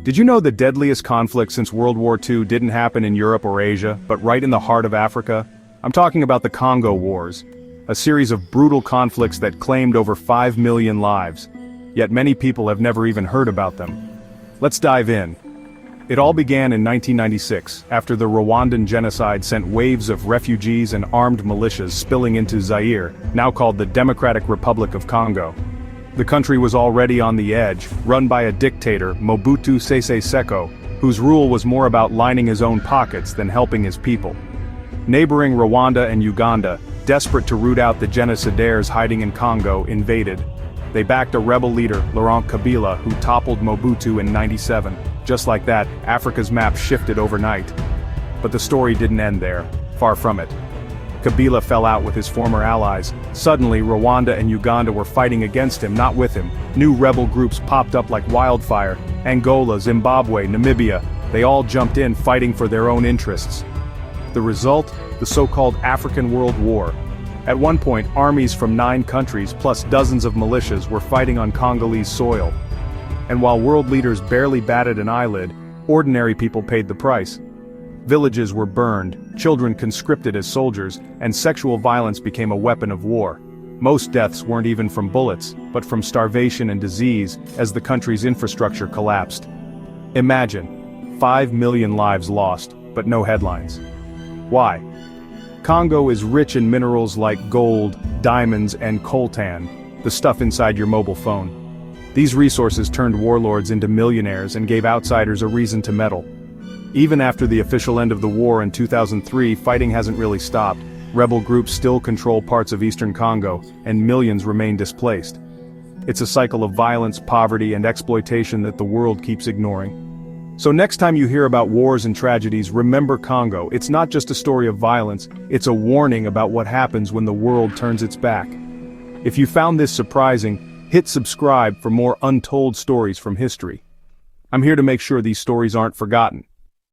Did you know the deadliest conflict since World War II didn't happen in Europe or Asia, but right in the heart of Africa? I'm talking about the Congo Wars, a series of brutal conflicts that claimed over 5 million lives. Yet many people have never even heard about them. Let's dive in. It all began in 1996, after the Rwandan genocide sent waves of refugees and armed militias spilling into Zaire, now called the Democratic Republic of Congo. The country was already on the edge, run by a dictator, Mobutu Sese Seko, whose rule was more about lining his own pockets than helping his people. Neighboring Rwanda and Uganda, desperate to root out the genocidaires hiding in Congo, invaded. They backed a rebel leader, Laurent Kabila, who toppled Mobutu in '97. Just like that, Africa's map shifted overnight. But the story didn't end there, far from it. Kabila fell out with his former allies. Suddenly, Rwanda and Uganda were fighting against him, not with him. New rebel groups popped up like wildfire. Angola, Zimbabwe, Namibia, they all jumped in fighting for their own interests. The result? The so-called African World War. At one point, armies from 9 countries plus dozens of militias were fighting on Congolese soil. And while world leaders barely batted an eyelid, ordinary people paid the price. Villages were burned, children conscripted as soldiers, and sexual violence became a weapon of war. Most deaths weren't even from bullets, but from starvation and disease as the country's infrastructure collapsed. Imagine, 5 million lives lost, but no headlines. Why? Congo is rich in minerals like gold, diamonds, and coltan, the stuff inside your mobile phone. These resources turned warlords into millionaires and gave outsiders a reason to meddle. Even after the official end of the war in 2003, fighting hasn't really stopped. Rebel groups still control parts of eastern Congo, and millions remain displaced. It's a cycle of violence, poverty, and exploitation that the world keeps ignoring. So next time you hear about wars and tragedies, remember Congo. It's not just a story of violence, it's a warning about what happens when the world turns its back. If you found this surprising, hit subscribe for more untold stories from history. I'm here to make sure these stories aren't forgotten.